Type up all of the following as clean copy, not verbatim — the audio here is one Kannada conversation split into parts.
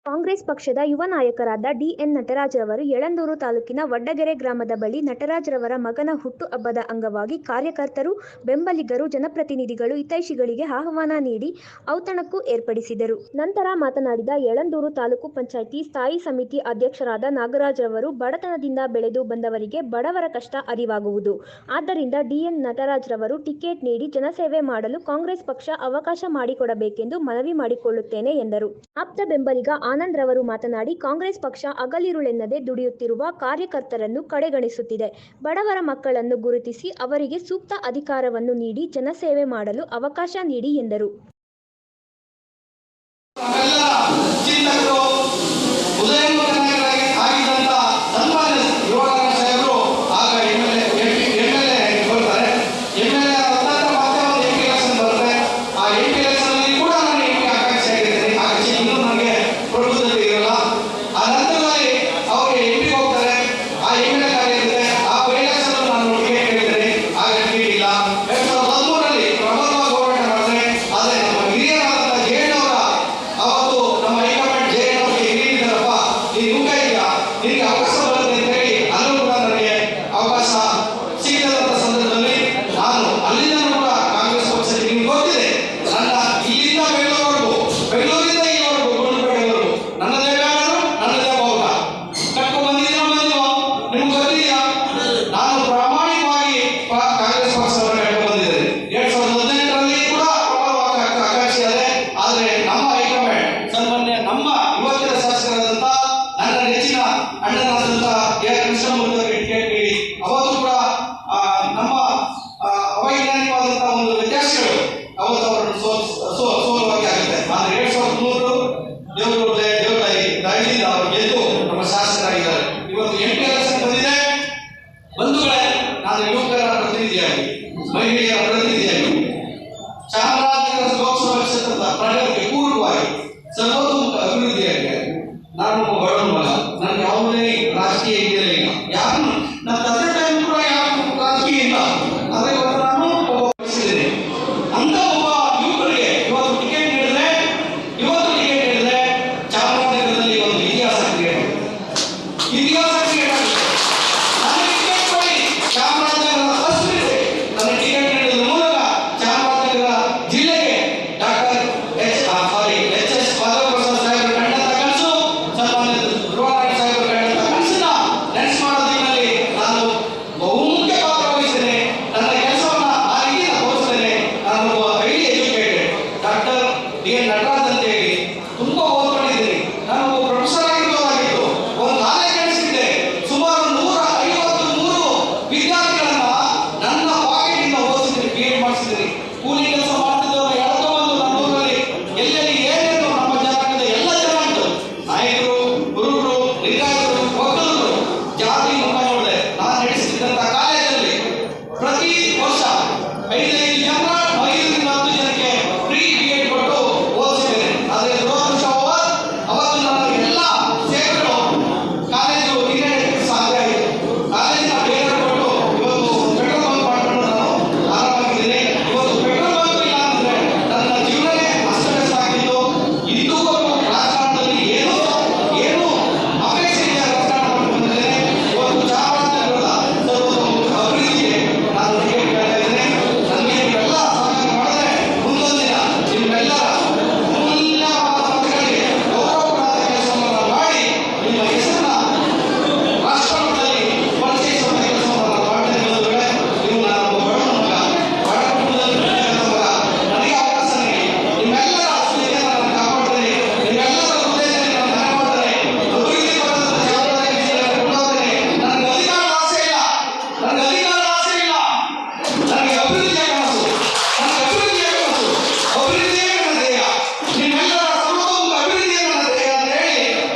ಕಾಂಗ್ರೆಸ್ ಪಕ್ಷದ ಯುವ ನಾಯಕರಾದ ಡಿ.ಎನ್. ನಟರಾಜ್ರವರು ಯಳಂದೂರು ತಾಲೂಕಿನ ವಡ್ಡಗೆರೆ ಗ್ರಾಮದ ಬಳಿ ನಟರಾಜ್ರವರ ಮಗನ ಹುಟ್ಟು ಹಬ್ಬದ ಅಂಗವಾಗಿ ಕಾರ್ಯಕರ್ತರು, ಬೆಂಬಲಿಗರು, ಜನಪ್ರತಿನಿಧಿಗಳು, ಹಿತೈಷಿಗಳಿಗೆ ಆಹ್ವಾನ ನೀಡಿ ಔತಣಕ್ಕೂ ಏರ್ಪಡಿಸಿದರು. ನಂತರ ಮಾತನಾಡಿದ ಯಳಂದೂರು ತಾಲೂಕು ಪಂಚಾಯ್ತಿ ಸ್ಥಾಯಿ ಸಮಿತಿ ಅಧ್ಯಕ್ಷರಾದ ನಾಗರಾಜ್ರವರು, ಬಡತನದಿಂದ ಬೆಳೆದು ಬಂದವರಿಗೆ ಬಡವರ ಕಷ್ಟ ಅರಿವಾಗುವುದು. ಆದ್ದರಿಂದ ಡಿ.ಎನ್. ನಟರಾಜ್ರವರು ಟಿಕೆಟ್ ನೀಡಿ ಜನಸೇವೆ ಮಾಡಲು ಕಾಂಗ್ರೆಸ್ ಪಕ್ಷ ಅವಕಾಶ ಮಾಡಿಕೊಡಬೇಕೆಂದು ಮನವಿ ಮಾಡಿಕೊಳ್ಳುತ್ತೇನೆ ಎಂದರು. ಆಪ್ತ ಬೆಂಬಲಿಗ ಆನಂದ್ ರವರು ಮಾತನಾಡಿ, ಕಾಂಗ್ರೆಸ್ ಪಕ್ಷ ಹಗಲಿರುಳೆನ್ನದೆ ದುಡಿಯುತ್ತಿರುವ ಕಾರ್ಯಕರ್ತರನ್ನು ಕಡೆಗಣಿಸುತ್ತಿದೆ. ಬಡವರ ಮಕ್ಕಳನ್ನು ಗುರುತಿಸಿ ಅವರಿಗೆ ಸೂಕ್ತ ಅಧಿಕಾರವನ್ನು ನೀಡಿ ಜನಸೇವೆ ಮಾಡಲು ಅವಕಾಶ ನೀಡಿ ಎಂದರು. ಮಹಿಳೆಯರ ಪ್ರತಿನಿಧಿಯಾಗಿ ಚಾಮರಾಜನಗರ ಲೋಕಸಭಾ ಕ್ಷೇತ್ರದ ಪ್ರಗತಿಗೆ ಪೂರ್ವವಾಗಿ ಸರ್ವತೋಮುಖ ಅಭಿವೃದ್ಧಿಯಾಗಿ ನಾನು ಬಡವ ಮಗ, ನನಗೆ ಯಾವುದೇ ರಾಜಕೀಯ ಇದೆಯಲ್ಲ, ಇಲ್ಲ ಯಾರು ನನ್ನ ತಂದೆ ತಾಯಿ ಕೂಡ ಯಾರು ರಾಜಕೀಯ ಇಲ್ಲ, ಅದಕ್ಕೆ ನಾನು ಒಪ್ಪಿಸಿದ್ದೇನೆ ಅಂತ ಒಬ್ಬ ಯುವಕರಿಗೆ ಇವತ್ತು ಟಿಕೆಟ್ ನೀಡಿದ್ರೆ ಚಾಮರಾಜನಗರದಲ್ಲಿ ಒಂದು ಇತಿಹಾಸ ಕ್ರಿಯೇಟ್ ಆಗುತ್ತೆ. ನನಗೆ ಟಿಕೆಟ್ ಕೊಡಿ, ಚಾಮರಾಜನಗರ ಡಿ.ಎನ್. ನಟರಾಜ್ ಅಂತ ಹೇಳಿ ತುಂಬಾ ಓದ್ಕೊಂಡಿದ್ದೀನಿ. ನಾನು ಒಬ್ಬ ಪ್ರೊಫೆಸರ್ ಆಗಿರೋದಾಗಿತ್ತು, ಒಂದು ಕಾಲೇಜ್ ನಡೆಸಿದ್ದೆ. ಸುಮಾರು 153 ವಿದ್ಯಾರ್ಥಿಗಳನ್ನ ನನ್ನ ಪಾಕೆಟ್ ಇಂದ ಓದಿಸಿದ್ದೀನಿ, ಬಿ.ಎಡ್ ಮಾಡಿಸಿದ್ದೀನಿ. ಕೂಲಿ ಕೆಲಸ ಮಾಡ್ತಿದ್ದವರು ಎಳ್ಕೊಂಡ್ಬಂದು ನನ್ನ ಊರಲ್ಲಿ ಎಲ್ಲೆಲ್ಲಿ ಏನೇನು ನಮ್ಮ ಜನಾಂಗದ ಎಲ್ಲ ಜನಾಂಗದ ನಾಯಕರು, ಗುರುಗಳು, ಲಿಂಗಾಯತರು, ಒಕ್ಕಲರು ಜಾತಿ ಮುಖ ನೋಡಿದೆ. ನಾನು ನಡೆಸಿದ್ದಂತ ಕಾಲೇಜಲ್ಲಿ ಪ್ರತಿ ವರ್ಷ 5 ಜನ 5 ರಿಂದ 10 ಜನಕ್ಕೆ ಫ್ರೀ ಬಿ.ಎಡ್ ಕೊಟ್ಟು ಓದಿಸಿದ್ದೇನೆ. ಆದರೆ ದುರದೃಷ್ಟವಶಾತ್ ಅವತ್ತು ನನ್ನ ಎಲ್ಲ ಸೇವೆಗಳು ಕಾಲೇಜು ಹಿನ್ನಡೆಯಕ್ಕೆ ಸಾಧ್ಯ ಆಯಿತು. ಕಾಲೇಜಿನ ಬೇರೆ ಕೊಟ್ಟು ಇವತ್ತು ಪೆಟ್ರೋಲ್ ಬಂಕ್ ಮಾಡಿಕೊಂಡು ನಾನು ಆರಾಮಾಗಿದ್ದೇನೆ. ಇವತ್ತು ಪೆಟ್ರೋಲ್ ಬಂಕ್ ಇಲ್ಲ ಅಂದ್ರೆ ನನ್ನ ಜೀವನನೇ ಅಸ್ತವ್ಯಸ್ತ ಆಗಿತ್ತು. ಇಂದುವರೆಗೂ ರಾಜಕಾರಣದಲ್ಲಿ ಏನು ಅಪೇಕ್ಷೆ ಇದೆ ರಾಜಕಾರಣ ಮಾಡ್ಕೊಂಡು ಬಂದಿದ್ದೇನೆ. ಇವತ್ತು ಚಾಮರಾಜನಗರದ ಸರ್ವತೋಮುಖ ಅಭಿವೃದ್ಧಿಗೆ ನಾನು ಟಿಕೆಟ್ ಕೇಳ್ತಾ ಇದ್ದೇನೆ. ನನಗೆ ನೀವೆಲ್ಲ ಸಹಕಾರ ಮಾಡಿದ್ರೆ ಮುಂದೊಂದಿನ ನಿಮ್ಮೆಲ್ಲರ ಅಮೂಲ್ಯವಾದ ಮತಗಳಿಗೆ ಗೌರವ ಕೊಡುವಂತ ಕೆಲಸವನ್ನು ಮಾಡಿ ನಿಮ್ಮ ಹೆಸರನ್ನ ರಾಷ್ಟ್ರಮಟ್ಟದಲ್ಲಿ ಪರಿಚಯಿಸುವಂತ ಕೆಲಸವನ್ನು ಮಾಡ್ತೇನೆ. ನೀವು ನಾನು ಒಬ್ಬ ಬಡವ ಮಗ, ಬಡ ಕುಟುಂಬದಲ್ಲಿ ಬೆಳೆದ ಮಗ, ನನಗೆ ಅವಕಾಶ ನೀಡಿ ನಿಮ್ಮೆಲ್ಲರ ಆಸ್ತಿಯನ್ನು ನಾನು ಕಾಪಾಡ್ತೇನೆ. ನಿಮ್ಮೆಲ್ಲರ ಹೃದಯದಲ್ಲಿ ನಾನು ಧ್ಯಾನ ಮಾಡ್ತೇನೆ. ಅಭಿವೃದ್ಧಿ ಪಥದ ಚಾಮರಾಜನಗರ ಜಿಲ್ಲೆಯನ್ನು ಕೊಂಡೊಯ್ತೇನೆ. ನನಗೆ ಅಧಿಕಾರದ ಆಸೆ ಇಲ್ಲ, ನನಗೆ ಅಭಿವೃದ್ಧಿಯ ಕನಸು, ಅಭಿವೃದ್ಧಿಯೇ ನನ್ನ ಧ್ಯೇಯ. ನಿಮ್ಮೆಲ್ಲರ ಸರ್ವತೋಮುಖ ಅಭಿವೃದ್ಧಿಯೇ ನನ್ನ ಧ್ಯೇಯ ಅಂತ ಹೇಳಿ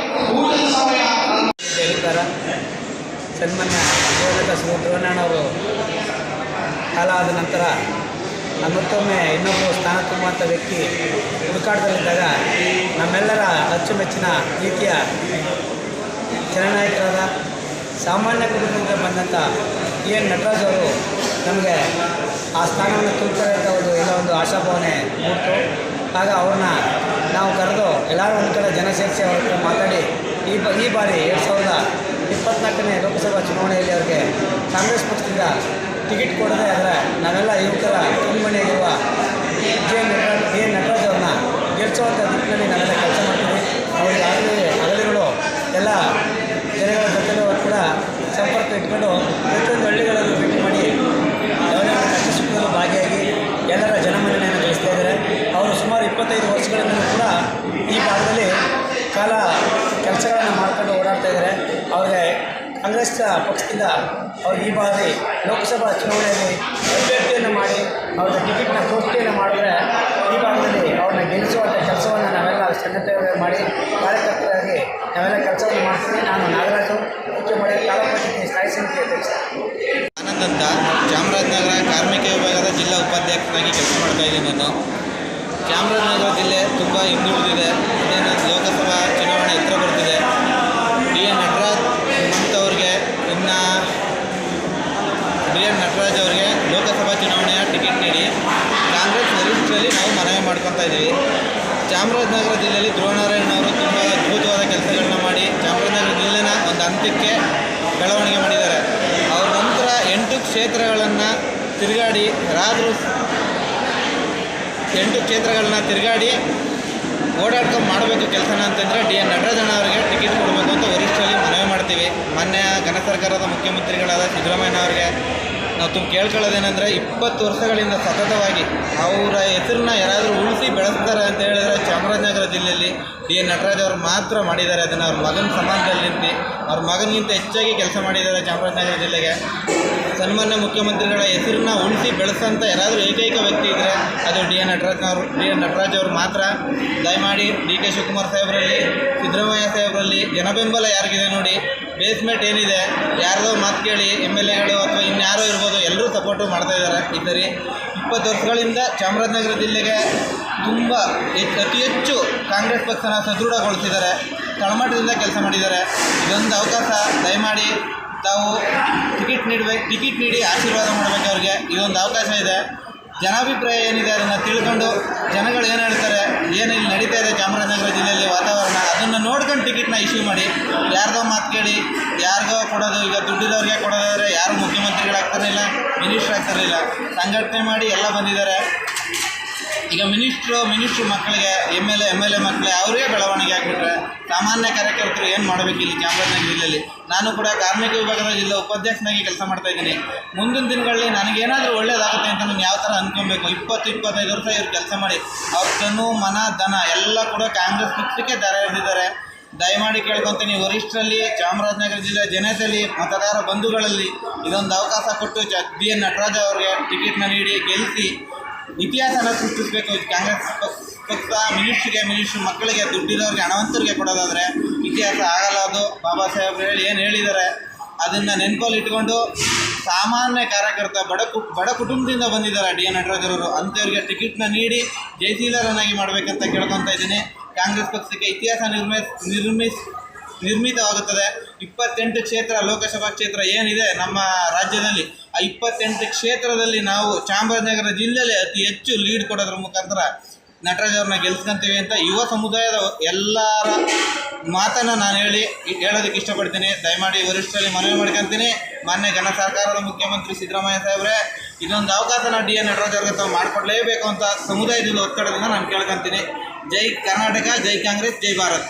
ಊಟದ ಸಮಯ ಹೇಳಿದ್ದಾರೆ. ಸನ್ಮಾನ್ಯ ದಿವಂಗತ ಶ್ರೀ ಧ್ರುವಣ್ಣನವರು ಕಾಲ ಆದ ನಂತರ ಮತ್ತೊಮ್ಮೆ ಇನ್ನೊಬ್ಬರು ಸ್ಥಾನ ತುಂಬುವಂಥ ವ್ಯಕ್ತಿ ಹುಡುಕಾಟದಲ್ಲಿದ್ದಾಗ ನಮ್ಮೆಲ್ಲರ ಅಚ್ಚುಮೆಚ್ಚಿನ ರೀತಿಯ ಜನನಾಯಕರಾದ ಸಾಮಾನ್ಯ ಕುಟುಂಬದಿಂದ ಬಂದಂಥ ಡಿ.ಎನ್. ನಟರಾಜ್ ಅವರು ನಮಗೆ ಆ ಸ್ಥಾನವನ್ನು ತುಂಬ್ತಾರೆ ಅಂತ ಎಲ್ಲ ಒಂದು ಆಶಾಭಾವನೆ ಮೂಡಿತು. ಆಗ ಅವ್ರನ್ನ ನಾವು ಕರೆದು ಎಲ್ಲರೂ ಒಂದು ಕಡೆ ಜನ ಸೇರಿಸಿ ಅವ್ರ ಹತ್ರ ಮಾತಾಡಿ ಈ ಬಾರಿ 2024ನೇ ಲೋಕಸಭಾ ಚುನಾವಣೆಯಲ್ಲಿ ಅವರಿಗೆ ಕಾಂಗ್ರೆಸ್ ಪಕ್ಷದಿಂದ ಟಿಕೆಟ್ ಕೊಡದೆ ಆದರೆ ನಾವೆಲ್ಲ ಯುವಕರ ಕಣ್ಮಣಿಯಾಗಿರುವ ಡಿ ಎನ್ ನಟರಾಜ್ ಅವ್ರನ್ನ ಗೆಲ್ಲಿಸುವಂಥ ದಿಕ್ಕಿನಲ್ಲಿ ನಾವೆಲ್ಲ ಕೆಲಸ ಮಾಡ್ತೀವಿ. ಅವರಿಗೆ ಹಗಲಿಗಳು ಎಲ್ಲ ಜನಗಳ ಜೊತೆಲೂ ಕೂಡ ಸಂಪರ್ಕ ಇಟ್ಕೊಂಡು ಪ್ರತಿಯೊಂದು ಹಳ್ಳಿಗಳಲ್ಲಿ ಭೇಟಿ ಮಾಡಿ ಅವರ ಕಷ್ಟ ಸುಖದಲ್ಲೂ ಭಾಗಿಯಾಗಿ ಎಲ್ಲರ ಜನಮನ್ನಣೆಯನ್ನು ಗಳಿಸ್ತಾ ಇದ್ದಾರೆ. ಅವರು ಸುಮಾರು 25 ವರ್ಷಗಳಿಂದಲೂ ಕೂಡ ಈ ಭಾಗದಲ್ಲಿ ಕೆಲಸಗಳನ್ನು ಮಾಡ್ಕೊಂಡು ಓಡಾಡ್ತಾ ಇದ್ದಾರೆ. ಅವ್ರಿಗೆ ಕಾಂಗ್ರೆಸ್ ಪಕ್ಷದಿಂದ ಅವ್ರು ಈ ಬಾರಿ ಲೋಕಸಭಾ ಚುನಾವಣೆಯಲ್ಲಿ ಅಭ್ಯರ್ಥಿಯನ್ನು ಮಾಡಿ ಅವ್ರಿಗೆ ಟಿಕೆಟ್ನ ಘೋಷಣೆಯನ್ನು ಮಾಡಿದ್ರೆ ಈ ಭಾಗದಲ್ಲಿ ಅವ್ರನ್ನ ಗೆಲ್ಲಿಸುವಂಥ ಕೆಲಸವನ್ನು ನಾವೆಲ್ಲ ಸಂಘಟನೆ ಮಾಡಿ ಕಾರ್ಯಕರ್ತರಾಗಿ ನಾವೆಲ್ಲ ಕೆಲಸವನ್ನು ಮಾಡ್ತೀವಿ. ನಾನು ನಾಗರಾಜು, ಮುಖ್ಯಮಂತ್ರಿ ತಾಲೂಕು ಪಂಚಾಯತಿ ಸ್ಥಾಯಿ ಸಮಿತಿ ಅಧ್ಯಕ್ಷ. ಆನಂದ್ ಅಂತ ಚಾಮರಾಜನಗರ ಕಾರ್ಮಿಕ ವಿಭಾಗದ ಜಿಲ್ಲಾ ಉಪಾಧ್ಯಕ್ಷರಾಗಿ ಕೆಲಸ ಮಾಡ್ತಾಯಿದ್ದೀನಿ. ನಾನು ಚಾಮರಾಜನಗರ ಜಿಲ್ಲೆ ತುಂಬ ಹಿಂದುಳಿದಿದೆ. ಅದೇನು ಲೋಕಸಭಾ ಚುನಾವಣೆ ಹತ್ರ ಬರ್ತಿದೆ. ಡಿ ಎನ್ ನಟರಾಜ್ ಅವರಿಗೆ ಲೋಕಸಭಾ ಚುನಾವಣೆಯ ಟಿಕೆಟ್ ನೀಡಿ ಕಾಂಗ್ರೆಸ್ ವರಿಷ್ಠರಲ್ಲಿ ನಾವು ಮನವಿ ಮಾಡ್ಕೊತಾ ಇದ್ದೀವಿ. ಚಾಮರಾಜನಗರ ಜಿಲ್ಲೆಯಲ್ಲಿ ಧ್ರುವನಾರಾಯಣ ಅವರು ತುಂಬ ಅದ್ಭುತವಾದ ಕೆಲಸಗಳನ್ನ ಮಾಡಿ ಚಾಮರಾಜನಗರ ಜಿಲ್ಲೆನ ಒಂದು ಹಂತಕ್ಕೆ ಬೆಳವಣಿಗೆ ಮಾಡಿದ್ದಾರೆ. ಅವ್ರ ನಂತರ 8 ಕ್ಷೇತ್ರಗಳನ್ನು ತಿರುಗಾಡಿ ಓಡಾಡ್ಕೊಂಡು ಮಾಡಬೇಕು ಕೆಲಸನ ಅಂತಂದರೆ ಡಿ ಎನ್ ನಟರಾಜಣ್ಣ ಅವರಿಗೆ ಟಿಕೆಟ್ ಕೊಡಬೇಕು ಅಂತ ವರಿಷ್ಠರಲ್ಲಿ ಮನವಿ ಮಾಡ್ತೀವಿ. ಮೊನ್ನೆ ಘನ ಸರ್ಕಾರದ ಮುಖ್ಯಮಂತ್ರಿಗಳಾದ ಸಿದ್ದರಾಮಯ್ಯ ಅವರಿಗೆ ನಾವು ಕೇಳ್ಕೊಳ್ಳೋದೇನೆಂದರೆ 20 ವರ್ಷಗಳಿಂದ ಸತತವಾಗಿ ಅವರ ಹೆಸರನ್ನ ಯಾರಾದರೂ ಉಳಿಸಿ ಬೆಳೆಸ್ತಾರೆ ಅಂತ ಹೇಳಿದ್ರೆ ಚಾಮರಾಜನಗರ ಜಿಲ್ಲೆಯಲ್ಲಿ ಡಿ ಎನ್ ನಟರಾಜ್ ಅವರು ಮಾತ್ರ ಮಾಡಿದ್ದಾರೆ. ಅದನ್ನು ಅವ್ರ ಮಗನ ಸಮಾನದಲ್ಲಿ ನಿಂತು ಅವ್ರ ಮಗನಿಗಿಂತ ಹೆಚ್ಚಾಗಿ ಕೆಲಸ ಮಾಡಿದ್ದಾರೆ ಚಾಮರಾಜನಗರ ಜಿಲ್ಲೆಗೆ. ಸನ್ಮಾನ್ಯ ಮುಖ್ಯಮಂತ್ರಿಗಳ ಹೆಸರನ್ನ ಉಳಿಸಿ ಬೆಳೆಸೋಂಥ ಯಾರಾದರೂ ಏಕೈಕ ವ್ಯಕ್ತಿ ಇದ್ದರೆ ಅದು ಡಿ ಎನ್ ನಟರಾಜ್ ಅವರು ಮಾತ್ರ. ದಯಮಾಡಿ DK ಶಿವಕುಮಾರ್ ಸಾಹೇಬರಲ್ಲಿ, ಸಿದ್ದರಾಮಯ್ಯ ಸಾಹೇಬರಲ್ಲಿ ಜನಬೆಂಬಲ ಯಾರಿಗಿದೆ ನೋಡಿ. ಬೇಸ್ಮೆಂಟ್ ಏನಿದೆ, ಯಾರ್ದೋ ಮಾತು ಕೇಳಿ MLAಗಳು ಅಥವಾ ಇನ್ಯಾರೋ ಇರ್ಬೋದು, ಎಲ್ಲರೂ ಸಪೋರ್ಟು ಮಾಡ್ತಾಯಿದ್ದಾರೆ. ಈ ಸರಿ 20 ವರ್ಷಗಳಿಂದ ಚಾಮರಾಜನಗರ ಜಿಲ್ಲೆಗೆ ತುಂಬ ಅತಿ ಹೆಚ್ಚು ಕಾಂಗ್ರೆಸ್ ಪಕ್ಷನ ಸದೃಢಗೊಳಿಸಿದ್ದಾರೆ. ತಳಮಟ್ಟದಿಂದ ಕೆಲಸ ಮಾಡಿದ್ದಾರೆ. ಇದೊಂದು ಅವಕಾಶ, ದಯಮಾಡಿ ತಾವು ಟಿಕೆಟ್ ನೀಡಿ ಆಶೀರ್ವಾದ ಮಾಡಬೇಕು ಅವ್ರಿಗೆ. ಇದೊಂದು ಅವಕಾಶ ಇದೆ. ಜನಾಭಿಪ್ರಾಯ ಏನಿದೆ ಅದನ್ನು ತಿಳ್ಕೊಂಡು ಜನಗಳು ಏನು ಹೇಳ್ತಾರೆ, ಏನು ಇಲ್ಲಿ ನಡೀತಾ ಇದೆ ಚಾಮರಾಜನಗರ ಜಿಲ್ಲೆಯಲ್ಲಿ ವಾತಾವರಣ, ಅದನ್ನು ನೋಡ್ಕೊಂಡು ಟಿಕೆಟ್ನ ಇಶ್ಯೂ ಮಾಡಿ. ಯಾರ್ದೋ ಮಾತು ಕೇಳಿ ಯಾರಿಗೋ ಕೊಡೋದು, ಈಗ ದುಡ್ಡಿದವ್ರಿಗೆ ಕೊಡೋದಾದರೆ ಯಾರು ಮುಖ್ಯಮಂತ್ರಿಗಳಾಗ್ತಾರಿಲ್ಲ, ಮಿನಿಸ್ಟ್ರ್ ಆಗ್ತಾರಿಲ್ಲ. ಸಂಘಟನೆ ಮಾಡಿ ಎಲ್ಲ ಬಂದಿದ್ದಾರೆ. ಈಗ ಮಿನಿಸ್ಟ್ರು ಮಕ್ಕಳಿಗೆ MLA ಮಕ್ಕಳಿಗೆ ಅವರೇ ಬೆಳವಣಿಗೆ ಆಗಿಬಿಟ್ರೆ ಸಾಮಾನ್ಯ ಕಾರ್ಯಕರ್ತರು ಏನು ಮಾಡಬೇಕು ಇಲ್ಲಿ ಚಾಮರಾಜನಗರ ಜಿಲ್ಲೆಯಲ್ಲಿ? ನಾನು ಕೂಡ ಕಾರ್ಮಿಕ ವಿಭಾಗದ ಜಿಲ್ಲಾ ಉಪಾಧ್ಯಕ್ಷನಾಗಿ ಕೆಲಸ ಮಾಡ್ತಾಯಿದ್ದೀನಿ. ಮುಂದಿನ ದಿನಗಳಲ್ಲಿ ನನಗೇನಾದರೂ ಒಳ್ಳೇದಾಗುತ್ತೆ ಅಂತ ನಾನು ಯಾವ ಥರ ಅಂದ್ಕೊಬೇಕು. 20-25 ವರ್ಷ ಇವ್ರು ಕೆಲಸ ಮಾಡಿ ಅವ್ರ ತನು ಮನ ಧನ ಎಲ್ಲ ಕೂಡ ಕಾಂಗ್ರೆಸ್ ಪಕ್ಷಕ್ಕೆ ದಾರ ಹಿಡಿದಿದ್ದಾರೆ. ದಯಮಾಡಿ ಕೇಳ್ಕೊತೀನಿ, ವರಿಷ್ಠರಲ್ಲಿ, ಚಾಮರಾಜನಗರ ಜಿಲ್ಲೆ ಜನತೆಯಲ್ಲಿ, ಮತದಾರ ಬಂಧುಗಳಲ್ಲಿ ಇದೊಂದು ಅವಕಾಶ ಕೊಟ್ಟು ಡಿ ಎನ್ ನಟರಾಜ್ ಅವರಿಗೆ ಟಿಕೆಟ್ನ ನೀಡಿ ಗೆಲ್ಲಿಸಿ ಇತಿಹಾಸನ ಸೃಷ್ಟಿಸಬೇಕು. ಕಾಂಗ್ರೆಸ್ ಪಕ್ಷ ಮಿನಿಸ್ಟ್ರು ಮಕ್ಕಳಿಗೆ, ದುಡ್ಡಿರೋರಿಗೆ, ಹಣವಂತರಿಗೆ ಕೊಡೋದಾದರೆ ಇತಿಹಾಸ ಆಗಲ್ಲ. ಅದು ಬಾಬಾ ಸಾಹೇಬ್ರು ಏನು ಹೇಳಿದ್ದಾರೆ ಅದನ್ನು ನೆನಪಲ್ಲಿ ಇಟ್ಕೊಂಡು ಸಾಮಾನ್ಯ ಕಾರ್ಯಕರ್ತ ಬಡ ಕುಟುಂಬದಿಂದ ಬಂದಿದ್ದಾರೆ ಡಿ ಎನ್ ನಟರಾಜರವರು. ಅಂಥವ್ರಿಗೆ ಟಿಕೆಟ್ನ ನೀಡಿ ಜಯಶೀಲರನ್ನಾಗಿ ಮಾಡಬೇಕಂತ ಕೇಳ್ಕೊತಾ ಇದ್ದೀನಿ. ಕಾಂಗ್ರೆಸ್ ಪಕ್ಷಕ್ಕೆ ಇತಿಹಾಸ ನಿರ್ಮಿತವಾಗುತ್ತದೆ. 28 ಕ್ಷೇತ್ರ ಲೋಕಸಭಾ ಕ್ಷೇತ್ರ ಏನಿದೆ ನಮ್ಮ ರಾಜ್ಯದಲ್ಲಿ, ಆ 28 ಕ್ಷೇತ್ರದಲ್ಲಿ ನಾವು ಚಾಮರಾಜನಗರ ಜಿಲ್ಲೆಯಲ್ಲಿ ಅತಿ ಹೆಚ್ಚು ಲೀಡ್ ಕೊಡೋದ್ರ ಮುಖಾಂತರ ನಟರಾಜ್ ಅವ್ರನ್ನ ಗೆಲ್ಸ್ಕೊಂತೀವಿ ಅಂತ ಯುವ ಸಮುದಾಯದ ಎಲ್ಲರ ಮಾತನ್ನು ನಾನು ಹೇಳೋದಕ್ಕೆ ಇಷ್ಟಪಡ್ತೀನಿ. ದಯಮಾಡಿ ವರಿಷ್ಠರಲ್ಲಿ ಮನವಿ ಮಾಡ್ಕೊತೀನಿ. ಮಾನ್ಯ ಘನ ಸರ್ಕಾರದ ಮುಖ್ಯಮಂತ್ರಿ ಸಿದ್ದರಾಮಯ್ಯ ಸಾಹೇಬ್ರೆ, ಇದೊಂದು ಅವಕಾಶನ ಡಿ ಎನ್ ನಟರಾಜ್ ಅವ್ರಿಗೆ ತಾವು ಮಾಡಿಕೊಡ್ಲೇಬೇಕು ಅಂತ ಸಮುದಾಯದಿಂದ ಒತ್ತಡದಿಂದ ನಾನು ಕೇಳ್ಕೊತೀನಿ. ಜೈ ಕರ್ನಾಟಕ, ಜೈ ಕಾಂಗ್ರೆಸ್, ಜೈ ಭಾರತ್.